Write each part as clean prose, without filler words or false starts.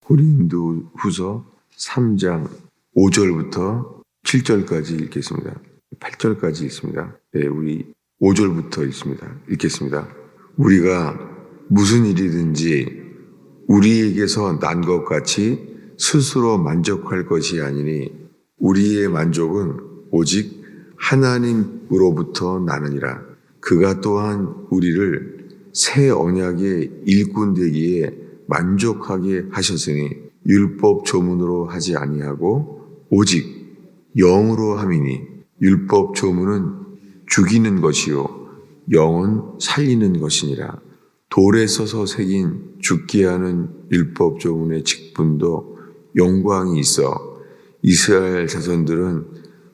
고린도후서 3장 5절부터 7절까지 읽겠습니다. 8절까지 읽습니다. 네, 우리 5절부터 읽겠습니다. 우리가 무슨 일이든지 우리에게서 난 것 같이 스스로 만족할 것이 아니니 우리의 만족은 오직 하나님으로부터 나느니라. 그가 또한 우리를 새 언약의 일꾼 되기에 만족하게 하셨으니 율법 조문으로 하지 아니하고 오직 영으로 함이니 율법 조문은 죽이는 것이요 영은 살리는 것이니라. 돌에 써서 새긴 죽게 하는 율법 조문의 직분도 영광이 있어 이스라엘 자손들은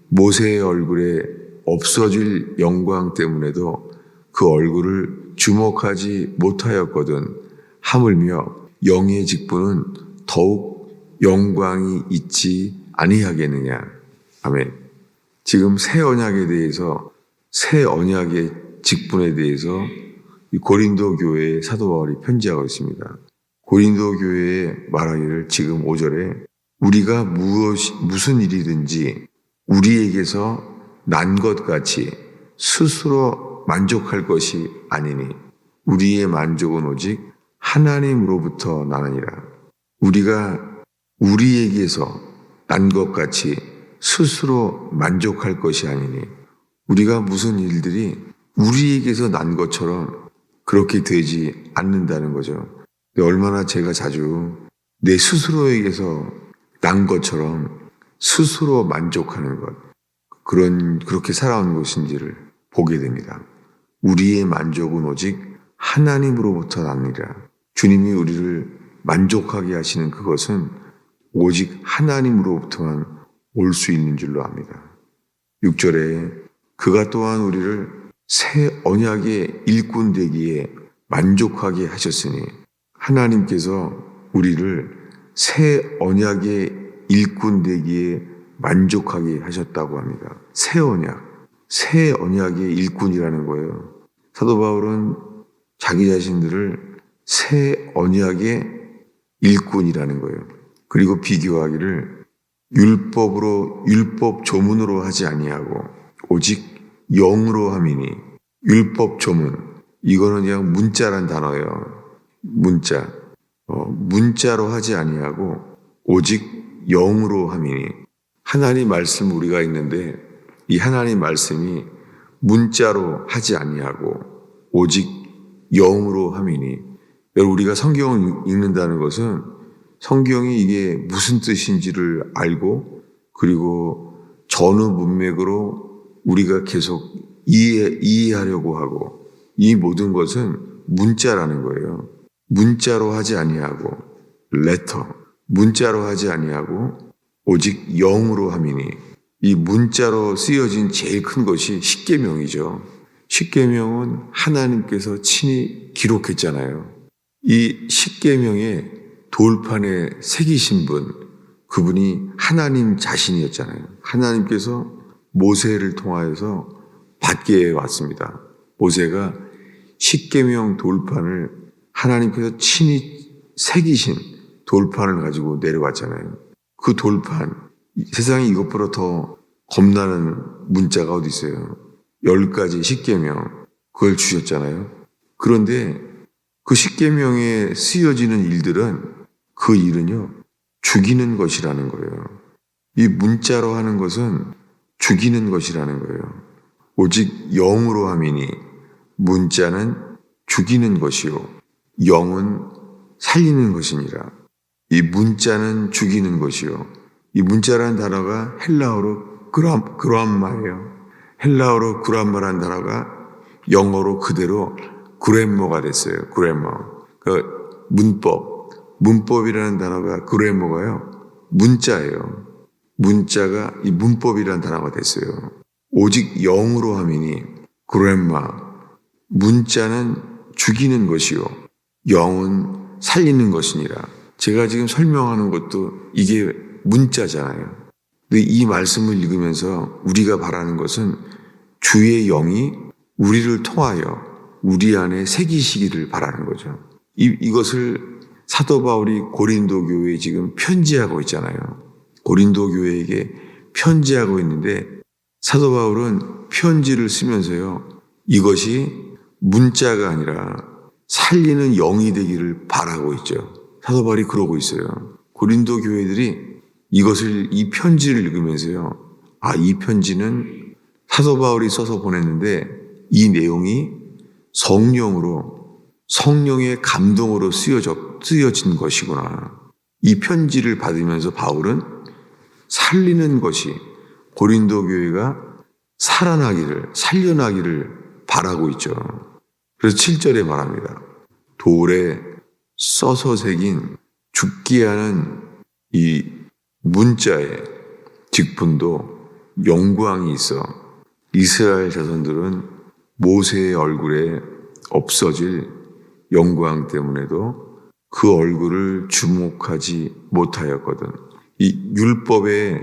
모세의 얼굴에 없어질 영광 때문에도 그 얼굴을 주목하지 못하였거든. 하물며 영의 직분은 더욱 영광이 있지 아니하겠느냐. 아멘. 지금 새 언약에 대해서, 새 언약의 직분에 대해서 고린도 교회의 사도 바울이 편지하고 있습니다. 고린도 교회에 말하기를 지금 5절에 우리가 무슨 일이든지 우리에게서 난 것 같이 스스로 만족할 것이 아니니 우리의 만족은 오직 하나님으로부터 나느니라. 우리가 우리에게서 난 것 같이 스스로 만족할 것이 아니니 우리가 무슨 일들이 우리에게서 난 것처럼 그렇게 되지 않는다는 거죠. 근데 얼마나 제가 자주 내 스스로에게서 난 것처럼 스스로 만족하는 것, 그렇게 살아온 것인지를 보게 됩니다. 우리의 만족은 오직 하나님으로부터 납니다. 주님이 우리를 만족하게 하시는 그것은 오직 하나님으로부터만 올 수 있는 줄로 압니다. 6절에 그가 또한 우리를 새 언약의 일꾼 되기에 만족하게 하셨으니 하나님께서 우리를 새 언약의 일꾼 되기에 만족하게 하셨다고 합니다. 새 언약의 일꾼이라는 거예요. 사도 바울은 자기 자신들을 새 언약의 일꾼이라는 거예요. 그리고 비교하기를 율법 조문으로 하지 아니하고 오직 영으로 함이니 율법 조문, 이거는 그냥 문자란 단어예요. 문자로 하지 아니하고 오직 영으로 함이니 하나님 말씀 우리가 있는데 이 하나님 말씀이 문자로 하지 아니하고 오직 영으로 함이니 여러분 우리가 성경을 읽는다는 것은 성경이 이게 무슨 뜻인지를 알고 그리고 전후 문맥으로 우리가 계속 이해하려고 하고 이 모든 것은 문자라는 거예요. 문자로 하지 아니하고 문자로 하지 아니하고 오직 영으로 함이니 이 문자로 쓰여진 제일 큰 것이 십계명이죠. 십계명은 하나님께서 친히 기록했잖아요. 이 십계명의 돌판에 새기신 분, 그분이 하나님 자신이었잖아요. 하나님께서 모세를 통하여서 받게 왔습니다. 모세가 십계명 돌판을 하나님께서 친히 새기신 돌판을 가지고 내려왔잖아요. 그 돌판, 세상에 이것보다 더 겁나는 문자가 어디 있어요. 10가지 십계명, 그걸 주셨잖아요. 그런데 그 십계명에 쓰여지는 일들은 그 일은요, 죽이는 것이라는 거예요. 이 문자로 하는 것은 죽이는 것이라는 거예요. 오직 영으로 함이니 문자는 죽이는 것이요 영은 살리는 것이니라. 이 문자는 죽이는 것이요. 이 문자라는 단어가 헬라어로 그람마예요. 헬라어로 그람마라는 단어가 영어로 그대로 그레모가 됐어요. 그레모. 그 문법이라는 단어가 그레모가요. 문자예요. 문자가 이 문법이라는 단어가 됐어요. 오직 영으로 함이니 그레마. 문자는 죽이는 것이요 영은 살리는 것이니라. 제가 지금 설명하는 것도 이게 문자잖아요. 근데 이 말씀을 읽으면서 우리가 바라는 것은 주의 영이 우리를 통하여 우리 안에 새기시기를 바라는 거죠. 이것을 사도 바울이 고린도 교회에 지금 편지하고 있잖아요. 고린도 교회에게 편지하고 있는데 사도 바울은 편지를 쓰면서요. 이것이 문자가 아니라 살리는 영이 되기를 바라고 있죠. 사도 바울이 그러고 있어요. 고린도 교회들이 이 편지를 읽으면서요. 이 편지는 사도 바울이 써서 보냈는데 이 내용이 성령의 감동으로 쓰여진 것이구나. 이 편지를 받으면서 바울은 살리는 것이 고린도 교회가 살려나기를 바라고 있죠. 그래서 7절에 말합니다. 돌에 써서 새긴 죽게 하는 이 문자의 직분도 영광이 있어 이스라엘 자손들은 모세의 얼굴에 없어질 영광 때문에도 그 얼굴을 주목하지 못하였거든. 이 율법에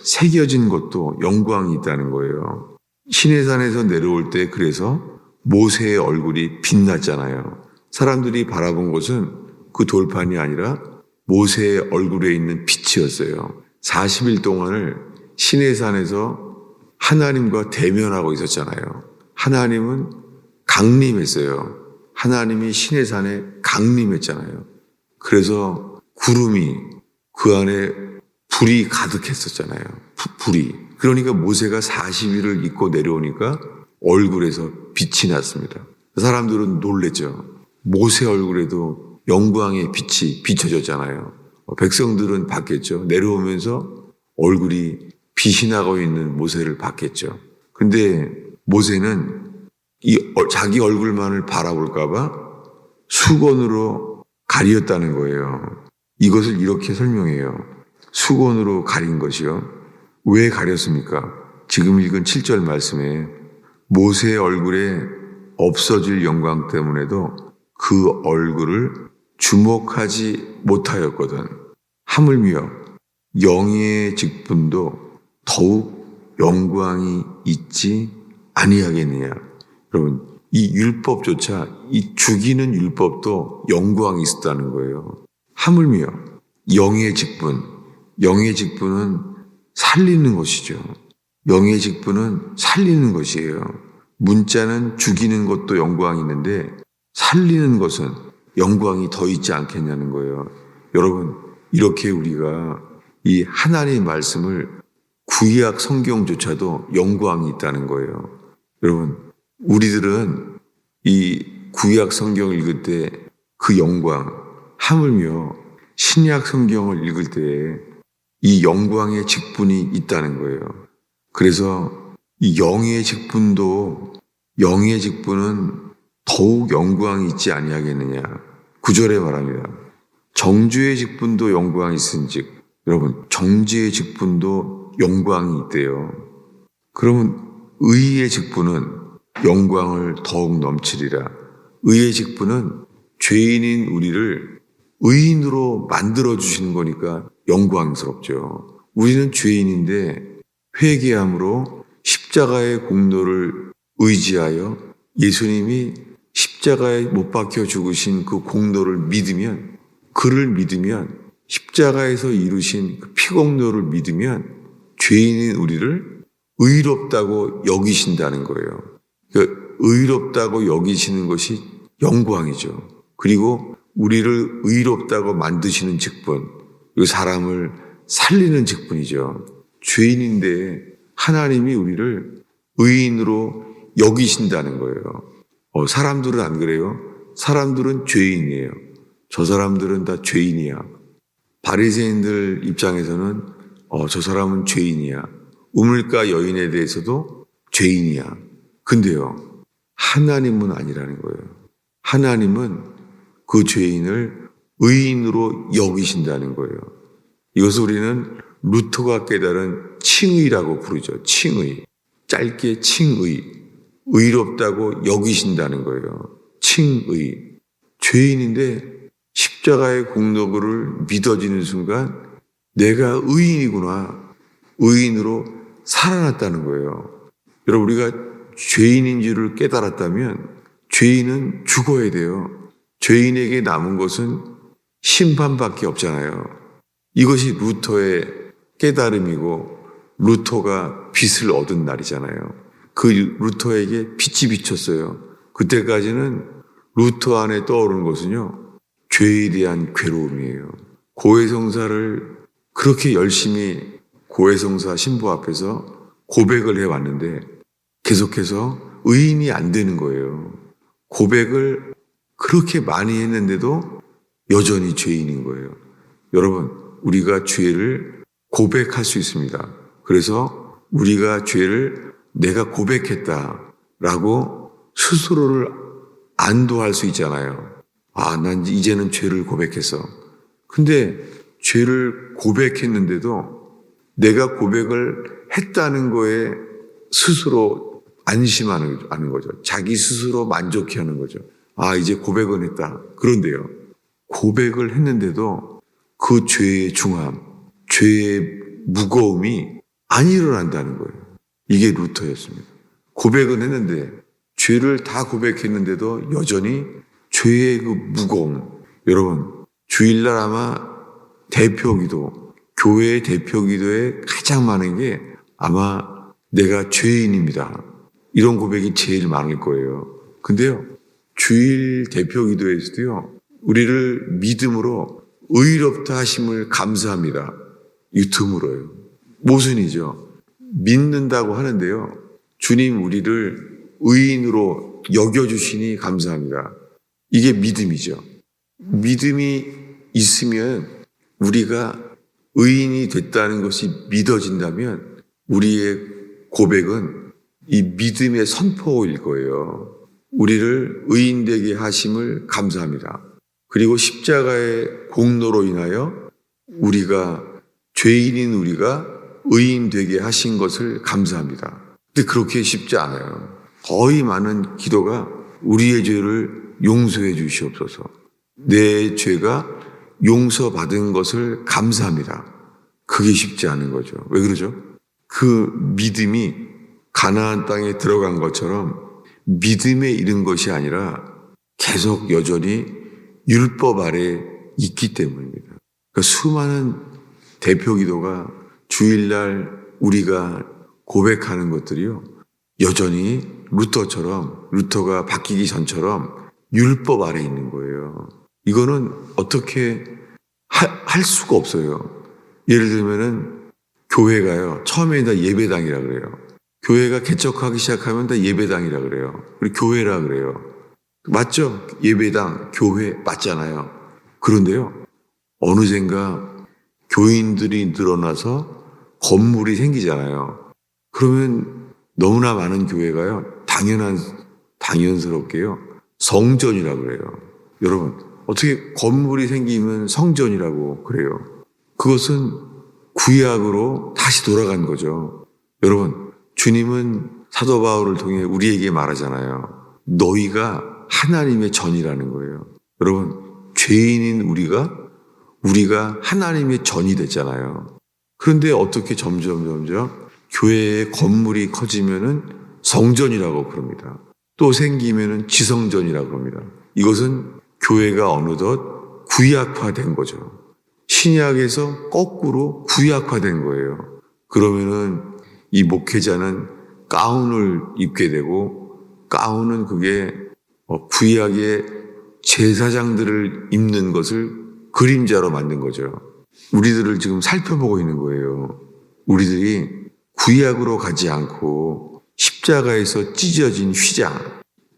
새겨진 것도 영광이 있다는 거예요. 시내산에서 내려올 때 그래서 모세의 얼굴이 빛났잖아요. 사람들이 바라본 것은 그 돌판이 아니라 모세의 얼굴에 있는 빛이었어요. 40일 동안을 시내산에서 하나님과 대면하고 있었잖아요. 하나님은 강림했어요. 하나님이 시내산에 강림했잖아요. 그래서 구름이 그 안에 불이 가득했었잖아요. 불이. 그러니까 모세가 40일을 입고 내려오니까 얼굴에서 빛이 났습니다. 사람들은 놀랬죠. 모세 얼굴에도 영광의 빛이 비춰졌잖아요. 백성들은 봤겠죠. 내려오면서 얼굴이 빛이 나고 있는 모세를 봤겠죠. 근데 모세는 자기 얼굴만을 바라볼까봐 수건으로 가리었다는 거예요. 이것을 이렇게 설명해요. 수건으로 가린 것이요. 왜 가렸습니까? 지금 읽은 7절 말씀에 모세의 얼굴에 없어질 영광 때문에도 그 얼굴을 주목하지 못하였거든. 하물며 영의 직분도 더욱 영광이 있지 아니하겠느냐. 여러분, 이 율법조차 이 죽이는 율법도 영광이 있었다는 거예요. 하물며 영의 직분은 살리는 것이죠. 영의 직분은 살리는 것이에요. 문자는 죽이는 것도 영광이 있는데 살리는 것은 영광이 더 있지 않겠냐는 거예요. 여러분, 이렇게 우리가 이 하나님의 말씀을 구약 성경조차도 영광이 있다는 거예요. 여러분, 우리들은 이 구약 성경을 읽을 때 그 영광, 하물며 신약 성경을 읽을 때 이 영광의 직분이 있다는 거예요. 그래서 이 영의 직분은 더욱 영광이 있지 아니하겠느냐. 9절에 말합니다. 정죄의 직분도 영광이 있은즉, 여러분, 정죄의 직분도 영광이 있대요. 그러면 의의 직분은 영광을 더욱 넘치리라. 의의 직분은 죄인인 우리를 의인으로 만들어주시는 거니까 영광스럽죠. 우리는 죄인인데 회개함으로 십자가의 공로를 의지하여 예수님이 십자가에 못 박혀 죽으신 그 공로를 믿으면, 그를 믿으면, 십자가에서 이루신 그 피공로를 믿으면 죄인인 우리를 의롭다고 여기신다는 거예요. 그러니까 의롭다고 여기시는 것이 영광이죠. 그리고 우리를 의롭다고 만드시는 직분, 그 사람을 살리는 직분이죠. 죄인인데 하나님이 우리를 의인으로 여기신다는 거예요. 사람들은 안 그래요? 사람들은 죄인이에요. 저 사람들은 다 죄인이야. 바리새인들 입장에서는 저 사람은 죄인이야. 우물가 여인에 대해서도 죄인이야. 근데요, 하나님은 아니라는 거예요. 하나님은 그 죄인을 의인으로 여기신다는 거예요. 이것을 우리는 루터가 깨달은 칭의라고 부르죠. 칭의. 짧게 칭의. 의롭다고 여기신다는 거예요. 칭의. 죄인인데 십자가의 공로를 믿어지는 순간 내가 의인이구나. 의인으로 살아났다는 거예요. 여러분, 우리가 죄인인 줄을 깨달았다면 죄인은 죽어야 돼요. 죄인에게 남은 것은 심판밖에 없잖아요. 이것이 루터의 깨달음이고 루터가 빛을 얻은 날이잖아요. 그 루터에게 빛이 비쳤어요. 그때까지는 루터 안에 떠오르는 것은요, 죄에 대한 괴로움이에요. 고해성사를 그렇게 열심히 고해성사 신부 앞에서 고백을 해왔는데 계속해서 의인이 안 되는 거예요. 고백을 그렇게 많이 했는데도 여전히 죄인인 거예요. 여러분, 우리가 죄를 고백할 수 있습니다. 그래서 우리가 죄를 내가 고백했다라고 스스로를 안도할 수 있잖아요. 난 이제는 죄를 고백했어. 근데 죄를 고백했는데도 내가 고백을 했다는 거에 스스로 안심하는 거죠. 자기 스스로 만족해하는 거죠. 이제 고백은 했다. 그런데요, 고백을 했는데도 그 죄의 중함, 죄의 무거움이 안 일어난다는 거예요. 이게 루터였습니다. 고백은 했는데 죄를 다 고백했는데도 여전히 죄의 그 무거움. 여러분, 주일날 아마 대표기도, 교회의 대표기도에 가장 많은 게 아마 내가 죄인입니다. 이런 고백이 제일 많을 거예요. 근데요, 주일 대표기도에서도요, 우리를 믿음으로 의롭다 하심을 감사합니다. 이 드물어요. 모순이죠. 믿는다고 하는데요, 주님 우리를 의인으로 여겨주시니 감사합니다. 이게 믿음이죠. 믿음이 있으면 우리가 의인이 됐다는 것이 믿어진다면 우리의 고백은 이 믿음의 선포일 거예요. 우리를 의인되게 하심을 감사합니다. 그리고 십자가의 공로로 인하여 우리가, 죄인인 우리가 의인되게 하신 것을 감사합니다. 근데 그렇게 쉽지 않아요. 거의 많은 기도가 우리의 죄를 용서해 주시옵소서. 내 죄가 용서받은 것을 감사합니다. 그게 쉽지 않은 거죠. 왜 그러죠? 그 믿음이 가나안 땅에 들어간 것처럼 믿음에 이른 것이 아니라 계속 여전히 율법 아래 있기 때문입니다. 그러니까 수많은 대표 기도가 주일날 우리가 고백하는 것들이요, 여전히 루터가 바뀌기 전처럼 율법 아래 있는 거예요. 이거는 어떻게 할 수가 없어요. 예를 들면은 교회가요, 처음에 다 예배당이라 그래요. 교회가 개척하기 시작하면 다 예배당이라 그래요. 우리 교회라 그래요. 맞죠? 예배당, 교회 맞잖아요. 그런데요, 어느샌가 교인들이 늘어나서 건물이 생기잖아요. 그러면 너무나 많은 교회가요, 당연스럽게요, 성전이라 그래요. 여러분, 어떻게 건물이 생기면 성전이라고 그래요? 그것은 구약으로 다시 돌아간 거죠. 여러분, 주님은 사도 바울을 통해 우리에게 말하잖아요. 너희가 하나님의 전이라는 거예요. 여러분, 죄인인 우리가 하나님의 전이 됐잖아요. 그런데 어떻게 점점 교회의 건물이 커지면은 성전이라고 그럽니다. 또 생기면은 지성전이라고 그럽니다. 이것은 교회가 어느덧 구약화된 거죠. 신약에서 거꾸로 구약화된 거예요. 그러면은 이 목회자는 가운을 입게 되고, 가운은 그게 구약의 제사장들을 입는 것을 그림자로 만든 거죠. 우리들을 지금 살펴보고 있는 거예요. 우리들이 구약으로 가지 않고 십자가에서 찢어진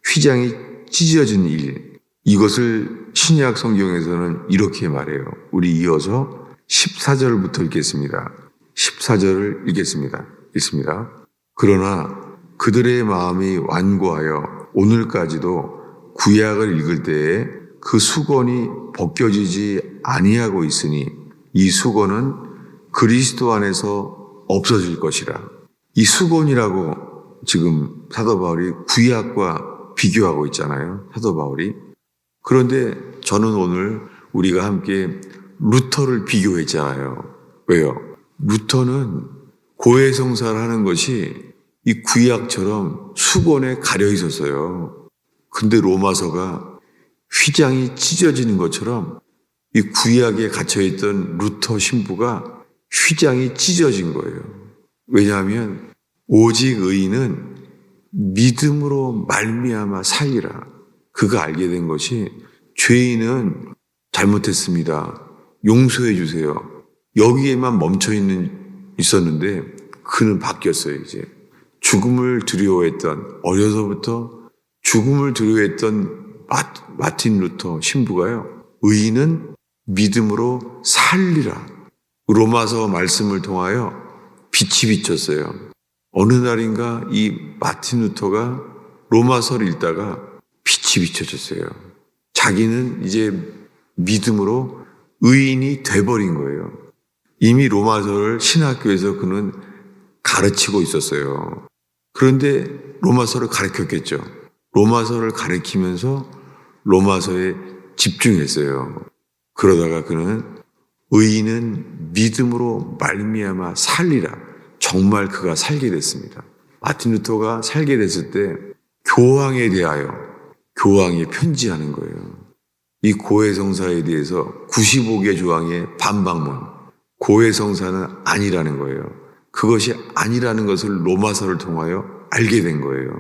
휘장이 찢어진 일, 이것을 신약 성경에서는 이렇게 말해요. 우리 이어서 14절부터 읽겠습니다. 14절을 읽겠습니다. 읽습니다. 그러나 그들의 마음이 완고하여 오늘까지도 구약을 읽을 때에 그 수건이 벗겨지지 아니하고 있으니 이 수건은 그리스도 안에서 없어질 것이라. 이 수건이라고 지금 사도 바울이 구약과 비교하고 있잖아요. 사도 바울이. 그런데 저는 오늘 우리가 함께 루터를 비교했잖아요. 왜요? 루터는 고해성사를 하는 것이 이 구약처럼 수건에 가려 있었어요. 근데 로마서가 휘장이 찢어지는 것처럼 이 구약에 갇혀있던 루터 신부가 휘장이 찢어진 거예요. 왜냐하면 오직 의인은 믿음으로 말미암아 살리라. 그가 알게 된 것이 죄인은 잘못했습니다. 용서해 주세요. 여기에만 멈춰 있었는데 그는 바뀌었어요. 이제 죽음을 두려워했던, 어려서부터 죽음을 두려워했던 마틴 루터 신부가요, 의인은 믿음으로 살리라. 로마서 말씀을 통하여 빛이 비쳤어요. 어느 날인가 이 마틴 루터가 로마서를 읽다가 빛이 비춰졌어요. 자기는 이제 믿음으로 의인이 돼버린 거예요. 이미 로마서를 신학교에서 그는 가르치고 있었어요. 그런데 로마서를 가르쳤겠죠. 로마서를 가르치면서 로마서에 집중했어요. 그러다가 그는 의인은 믿음으로 말미암아 살리라. 정말 그가 살게 됐습니다. 마틴 루터가 살게 됐을 때 교황에 대하여 교황이 편지하는 거예요. 이 고해성사에 대해서 95개 조항의 반박문, 고해성사는 아니라는 거예요. 그것이 아니라는 것을 로마서를 통하여 알게 된 거예요.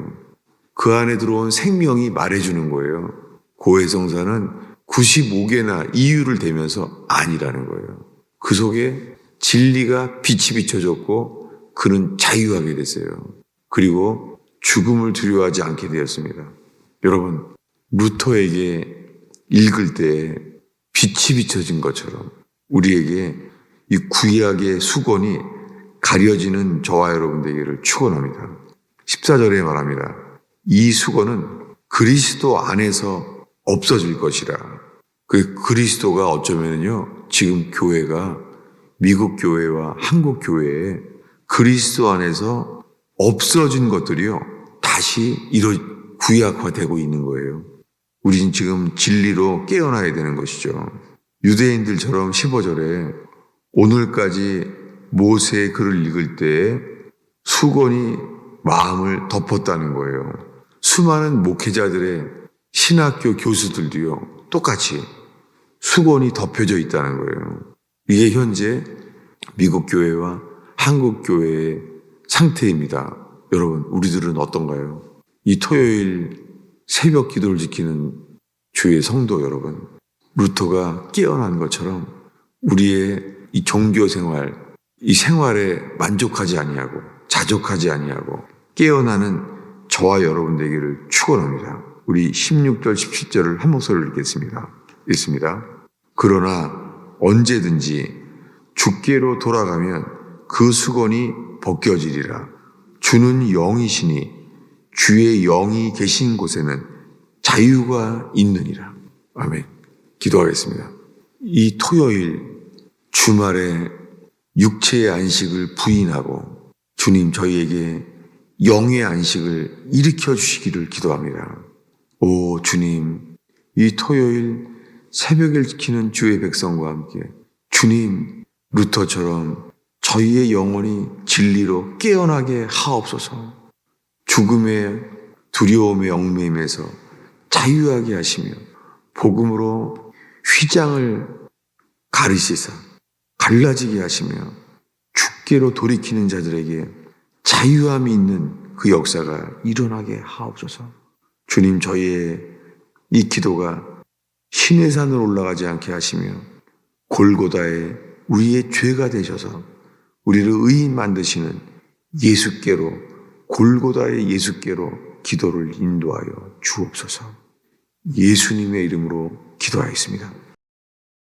그 안에 들어온 생명이 말해주는 거예요. 고해성사는 95개나 이유를 대면서 아니라는 거예요. 그 속에 진리가 빛이 비춰졌고 그는 자유하게 됐어요. 그리고 죽음을 두려워하지 않게 되었습니다. 여러분, 루터에게 읽을 때 빛이 비춰진 것처럼 우리에게 이 구약의 수건이 가려지는 저와 여러분 되기를 축원합니다. 14절에 말합니다. 이 수건은 그리스도 안에서 없어질 것이라. 그 그리스도가 어쩌면요, 지금 교회가 미국 교회와 한국 교회에 그리스도 안에서 없어진 것들이요, 다시 구약화되고 있는 거예요. 우린 지금 진리로 깨어나야 되는 것이죠. 유대인들처럼 15절에 오늘까지 모세의 글을 읽을 때 수건이 마음을 덮었다는 거예요. 수많은 목회자들의 신학교 교수들도요, 똑같이 수건이 덮여져 있다는 거예요. 이게 현재 미국 교회와 한국 교회의 상태입니다. 여러분, 우리들은 어떤가요? 이 토요일 새벽 기도를 지키는 주의 성도 여러분, 루터가 깨어난 것처럼 우리의 이 종교 생활, 이 생활에 만족하지 아니하고 자족하지 아니하고 깨어나는 저와 여러분 되기를 축원합니다. 우리 16절 17절을 한 목소리로 읽습니다. 그러나 언제든지 주께로 돌아가면 그 수건이 벗겨지리라. 주는 영이시니 주의 영이 계신 곳에는 자유가 있느니라. 아멘. 기도하겠습니다. 이 토요일 주말에 육체의 안식을 부인하고 주님 저희에게 영의 안식을 일으켜 주시기를 기도합니다. 오 주님, 이 토요일 새벽을 지키는 주의 백성과 함께 주님, 루터처럼 저희의 영혼이 진리로 깨어나게 하옵소서. 죽음의 두려움의 얽매임에서 자유하게 하시며 복음으로 휘장을 가르시사 갈라지게 하시며 주께로 돌이키는 자들에게 자유함이 있는 그 역사가 일어나게 하옵소서. 주님, 저희의 이 기도가 시내산으로 올라가지 않게 하시며 골고다에 우리의 죄가 되셔서 우리를 의인 만드시는 예수께로, 골고다의 예수께로 기도를 인도하여 주옵소서. 예수님의 이름으로 기도하였습니다.